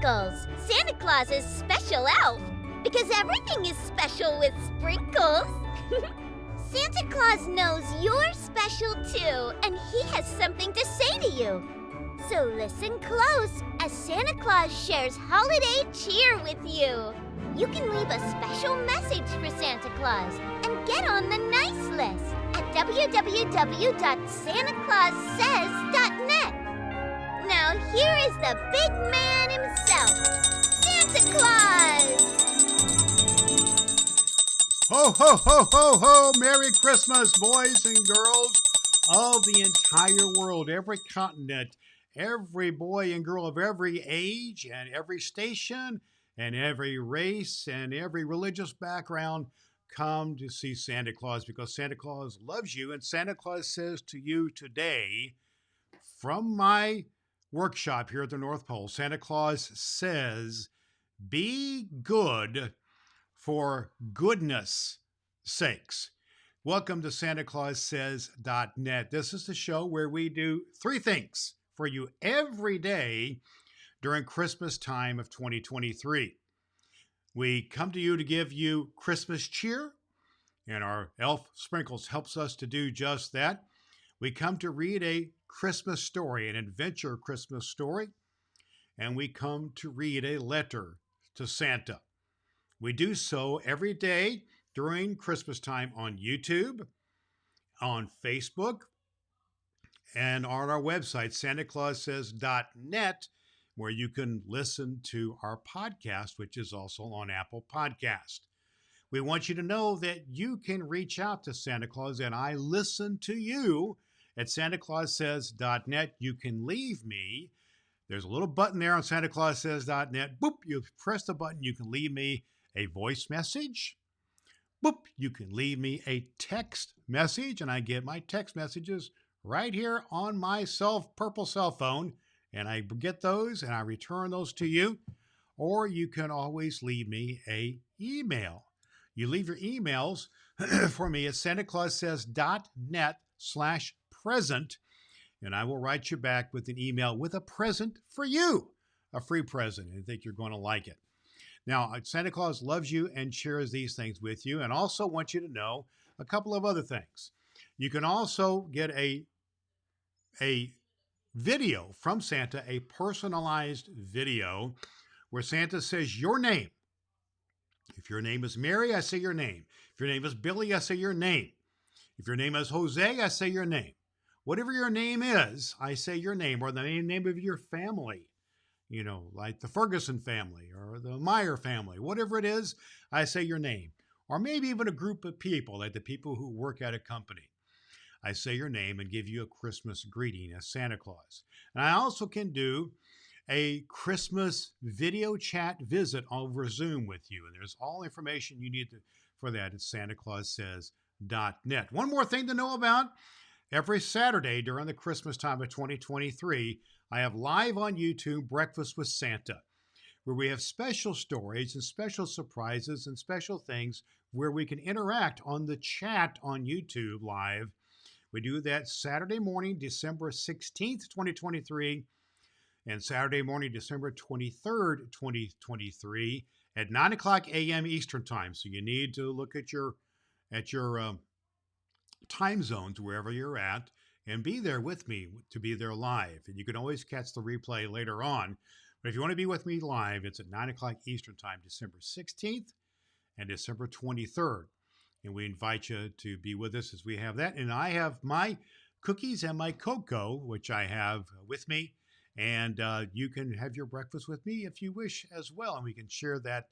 sprinkles, Santa Claus's special elf. Because everything is special with sprinkles. Santa Claus knows you're special too, and he has something to say to you. So listen close as Santa Claus shares holiday cheer with you. You can leave a special message for Santa Claus and get on the nice list at www.santaclaussays.net. Now here is the big man himself, Santa Claus! Ho, ho, ho, ho, ho! Merry Christmas, boys and girls of the entire world, every continent, every boy and girl of every age and every station and every race and every religious background. Come to see Santa Claus because Santa Claus loves you, and Santa Claus says to you today, from my workshop here at the North Pole, Santa Claus says, be good for goodness sakes. Welcome to SantaClausSays.net. This is the show where we do three things for you every day during Christmas time of 2023. We come to you to give you Christmas cheer, and our elf Sprinkles helps us to do just that. We come to read a Christmas story, an adventure Christmas story, and we come to read a letter to Santa. We do so every day during Christmas time on YouTube, on Facebook, and on our website, SantaClausSays.net, where you can listen to our podcast, which is also on Apple Podcast. We want you to know that you can reach out to Santa Claus, and I listen to you at SantaClausSays.net. You can leave me. There's a little button there on SantaClausSays.net. Boop, you press the button. You can leave me a voice message. Boop, you can leave me a text message, and I get my text messages right here on my purple cell phone, and I get those and I return those to you. Or you can always leave me a email. You leave your emails for me at SantaClausSays.net/present, and I will write you back with an email with a present for you, a free present. I think you're going to like it. Now, Santa Claus loves you and shares these things with you, and also wants you to know a couple of other things. You can also get a video from Santa, a personalized video where Santa says your name. If your name is Mary, I say your name. If your name is Billy, I say your name. If your name is Jose, I say your name. Whatever your name is, I say your name, or the name of your family. You know, like the Ferguson family or the Meyer family, whatever it is, I say your name. Or maybe even a group of people, like the people who work at a company. I say your name and give you a Christmas greeting as Santa Claus. And I also can do a Christmas video chat visit over Zoom with you. And there's all information you need for that at SantaClausSays.net. One more thing to know about. Every Saturday during the Christmas time of 2023, I have live on YouTube Breakfast with Santa, where we have special stories and special surprises and special things where we can interact on the chat on YouTube live. We do that Saturday morning, December 16th, 2023, and Saturday morning, December 23rd, 2023, at 9 o'clock a.m. Eastern Time. So you need to look at your time zones wherever you're at and be there with me to be there live. And you can always catch the replay later on. But if you want to be with me live, it's at 9 o'clock Eastern Time, December 16th and December 23rd. And we invite you to be with us as we have that. And I have my cookies and my cocoa, which I have with me. And you can have your breakfast with me if you wish as well. And we can share that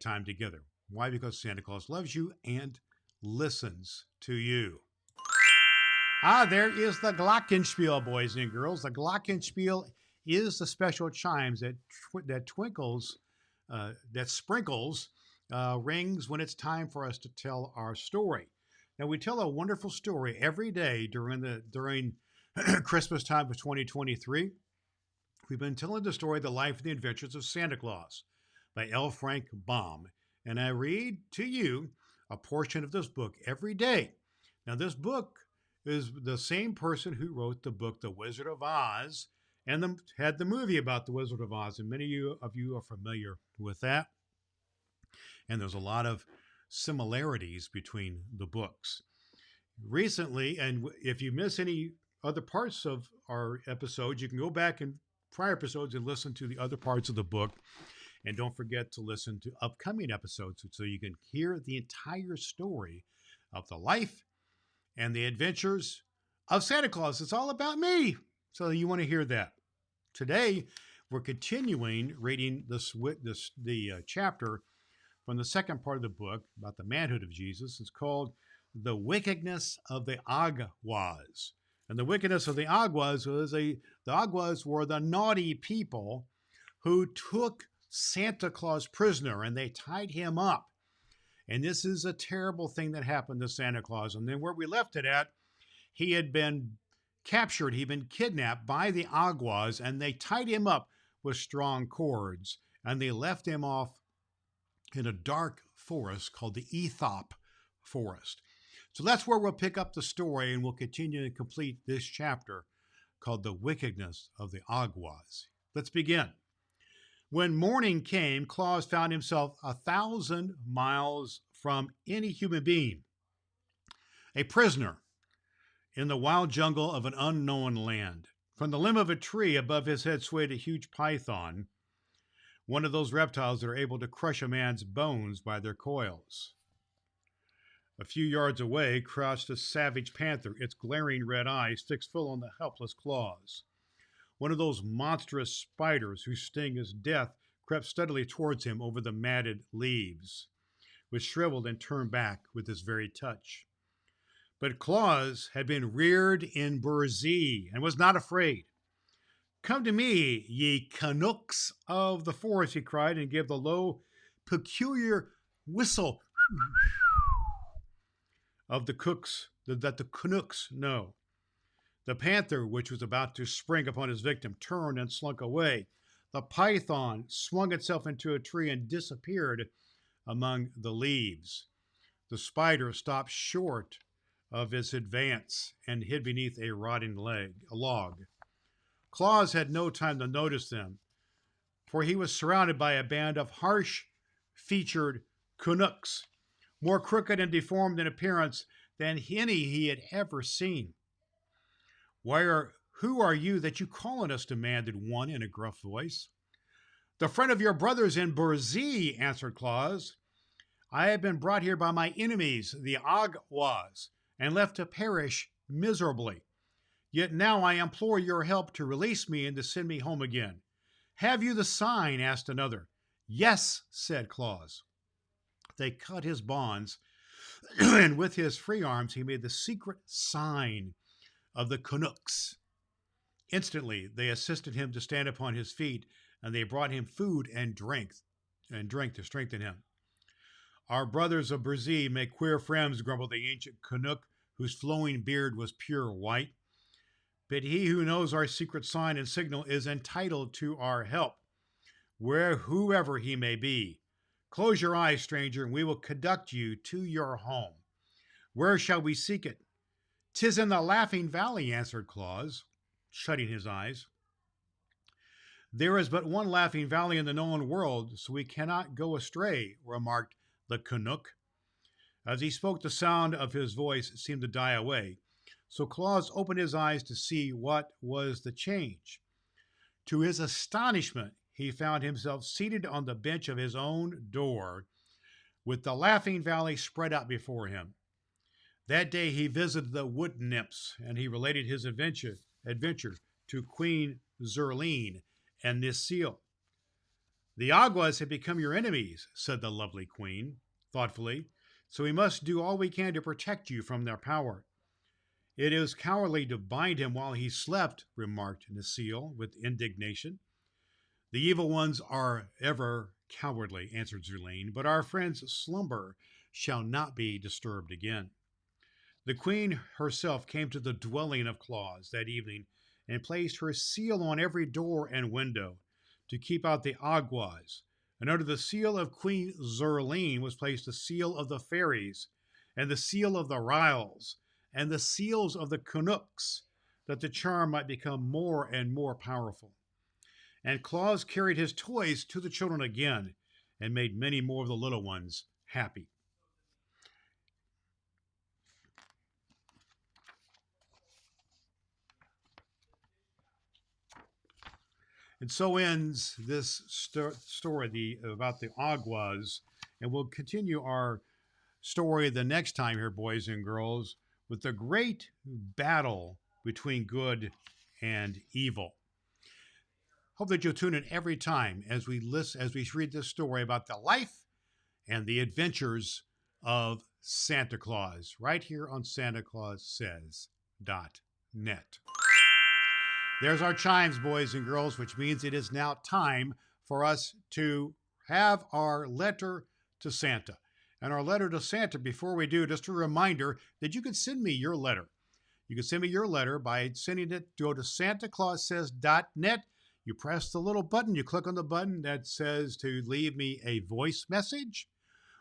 time together. Why? Because Santa Claus loves you and listens to you. There is the Glockenspiel, boys and girls. The Glockenspiel is the special chimes that sprinkles rings when it's time for us to tell our story. Now, we tell a wonderful story every day during Christmas time of 2023. We've been telling the story, The Life and the Adventures of Santa Claus by L. Frank Baum. And I read to you a portion of this book every day. Now, this book is the same person who wrote the book The Wizard of Oz and had the movie about the Wizard of Oz, and many of you are familiar with that. And there's a lot of similarities between the books. Recently, and if you miss any other parts of our episodes, you can go back in prior episodes and listen to the other parts of the book. And don't forget to listen to upcoming episodes so you can hear the entire story of the life and the adventures of Santa Claus. It's all about me. So you want to hear that. Today, we're continuing reading the chapter from the second part of the book about the manhood of Jesus. It's called The Wickedness of the Awgwas. And the wickedness of the Awgwas was the Awgwas were the naughty people who took Santa Claus prisoner and they tied him up. And this is a terrible thing that happened to Santa Claus. And then where we left it at, he had been captured, he'd been kidnapped by the Awgwas, and they tied him up with strong cords. And they left him off in a dark forest called the Ethop Forest. So that's where we'll pick up the story, and we'll continue to complete this chapter called The Wickedness of the Awgwas. Let's begin. When morning came, Claus found himself 1,000 miles from any human being, a prisoner in the wild jungle of an unknown land. From the limb of a tree above his head swayed a huge python, one of those reptiles that are able to crush a man's bones by their coils. A few yards away crouched a savage panther, its glaring red eyes fixed full on the helpless Claus. One of those monstrous spiders whose sting is death crept steadily towards him over the matted leaves, which shriveled and turned back with his very touch. But Claus had been reared in Burzee and was not afraid. "Come to me, ye Canucks of the forest," he cried, and gave the low, peculiar whistle of the cooks that the Canucks know. The panther, which was about to spring upon his victim, turned and slunk away. The python swung itself into a tree and disappeared among the leaves. The spider stopped short of its advance and hid beneath a rotting log. Claus had no time to notice them, for he was surrounded by a band of harsh-featured Canucks, more crooked and deformed in appearance than any he had ever seen. "Who are you that you call on us?" demanded one in a gruff voice. "The friend of your brothers in Burzee," answered Claus. "I have been brought here by my enemies, the Awgwas, and left to perish miserably. Yet now I implore your help to release me and to send me home again." "Have you the sign?" asked another. "Yes," said Claus. They cut his bonds, and with his free arms he made the secret sign of the Canucks. Instantly they assisted him to stand upon his feet, and they brought him food and drink to strengthen him. "Our brothers of Burzee make queer friends," grumbled the ancient Canuck, whose flowing beard was pure white. "But he who knows our secret sign and signal is entitled to our help, whoever he may be. Close your eyes, stranger, and we will conduct you to your home. Where shall we seek it?" "'Tis in the Laughing Valley," answered Claus, shutting his eyes. "There is but one Laughing Valley in the known world, so we cannot go astray," remarked the Canuck. As he spoke, the sound of his voice seemed to die away, so Claus opened his eyes to see what was the change. To his astonishment, he found himself seated on the bench of his own door, with the Laughing Valley spread out before him. That day he visited the wood nymphs, and he related his adventure to Queen Zerline and Necile. "The Awgwas have become your enemies," said the lovely queen, thoughtfully, "so we must do all we can to protect you from their power." "It is cowardly to bind him while he slept," remarked Necile with indignation. "The evil ones are ever cowardly," answered Zerline, "but our friend's slumber shall not be disturbed again." The queen herself came to the dwelling of Claus that evening and placed her seal on every door and window to keep out the Awgwas. And under the seal of Queen Zerline was placed the seal of the fairies, and the seal of the Ryls, and the seals of the Canucks, that the charm might become more and more powerful. And Claus carried his toys to the children again and made many more of the little ones happy. And so ends this story about the Awgwas. And we'll continue our story the next time here, boys and girls, with the great battle between good and evil. Hope that you'll tune in every time as we read this story about the life and the adventures of Santa Claus, right here on SantaClausSays.net. There's our chimes, boys and girls, which means it is now time for us to have our letter to Santa. And our letter to Santa, before we do, just a reminder that you can send me your letter. You can send me your letter by sending it, go to SantaClausSays.net. You press the little button, you click on the button that says to leave me a voice message,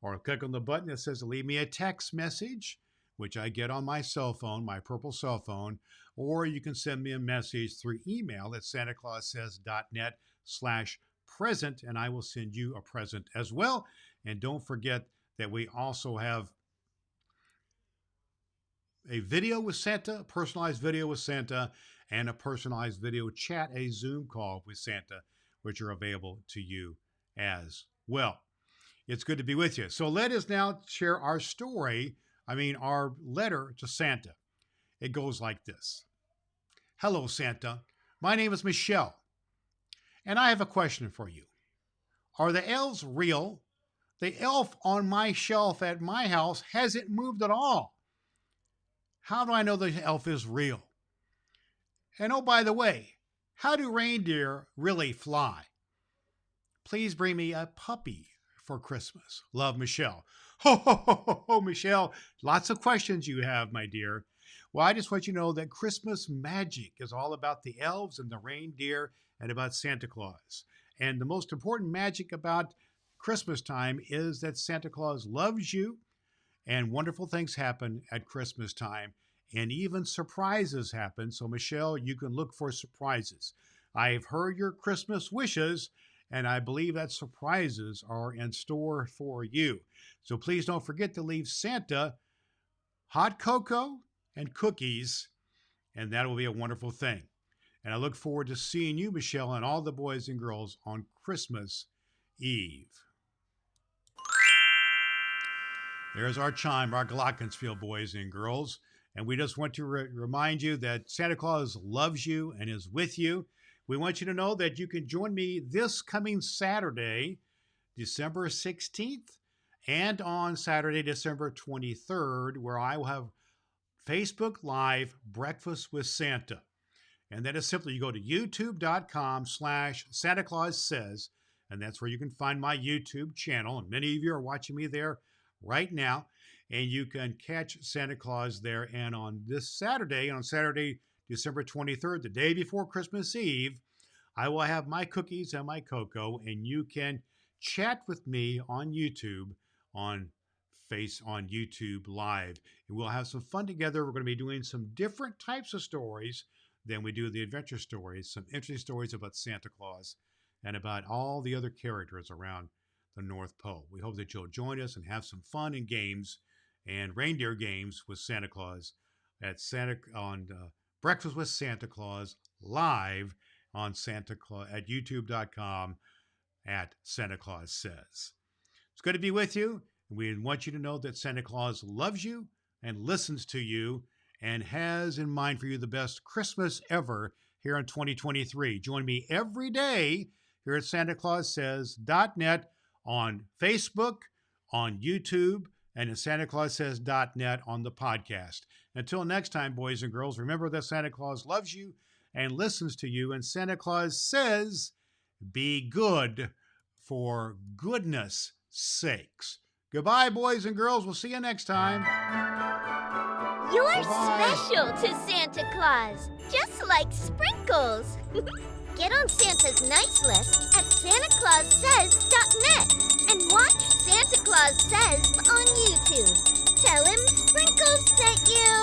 or click on the button that says to leave me a text message, which I get on my cell phone, my purple cell phone, or you can send me a message through email at SantaClausSays.net/present, and I will send you a present as well. And don't forget that we also have a video with Santa, a personalized video with Santa, and a personalized video chat, a Zoom call with Santa, which are available to you as well. It's good to be with you. So let us now share our our letter to Santa. It goes like this. Hello, Santa. My name is Michelle, and I have a question for you. Are the elves real? The elf on my shelf at my house hasn't moved at all. How do I know the elf is real? And oh, by the way, how do reindeer really fly? Please bring me a puppy for Christmas. Love, Michelle. Ho, ho, ho, ho, ho, Michelle. Lots of questions you have, my dear. Well, I just want you to know that Christmas magic is all about the elves and the reindeer and about Santa Claus. And the most important magic about Christmas time is that Santa Claus loves you, and wonderful things happen at Christmas time, and even surprises happen. So, Michelle, you can look for surprises. I've heard your Christmas wishes, and I believe that surprises are in store for you. So please don't forget to leave Santa hot cocoa and cookies, and that will be a wonderful thing. And I look forward to seeing you, Michelle, and all the boys and girls on Christmas Eve. There's our chime, our glockenspiel, boys and girls. And we just want to remind you that Santa Claus loves you and is with you. We want you to know that you can join me this coming Saturday, December 16th, and on Saturday, December 23rd, where I will have Facebook Live Breakfast with Santa. And that is simply, you go to youtube.com/Santa Claus Says, and that's where you can find my YouTube channel. And many of you are watching me there right now, and you can catch Santa Claus there. And on this Saturday, December 23rd, the day before Christmas Eve, I will have my cookies and my cocoa, and you can chat with me on YouTube, on YouTube Live. And we'll have some fun together. We're going to be doing some different types of stories than we do the adventure stories, some interesting stories about Santa Claus and about all the other characters around the North Pole. We hope that you'll join us and have some fun and games and reindeer games with Santa Claus on Breakfast with Santa Claus live on at youtube.com at Santa Claus Says. It's good to be with you. We want you to know that Santa Claus loves you and listens to you and has in mind for you the best Christmas ever here in 2023. Join me every day here at SantaClausSays.net on Facebook, on YouTube, and at SantaClausSays.net on the podcast. Until next time, boys and girls, remember that Santa Claus loves you and listens to you, and Santa Claus says, be good for goodness sakes. Goodbye, boys and girls. We'll see you next time. You're Bye-bye. special to Santa Claus, just like sprinkles. Get on Santa's nice list at SantaClausSays.net and watch Santa Claus Says on YouTube. Tell him Sprinkles sent you.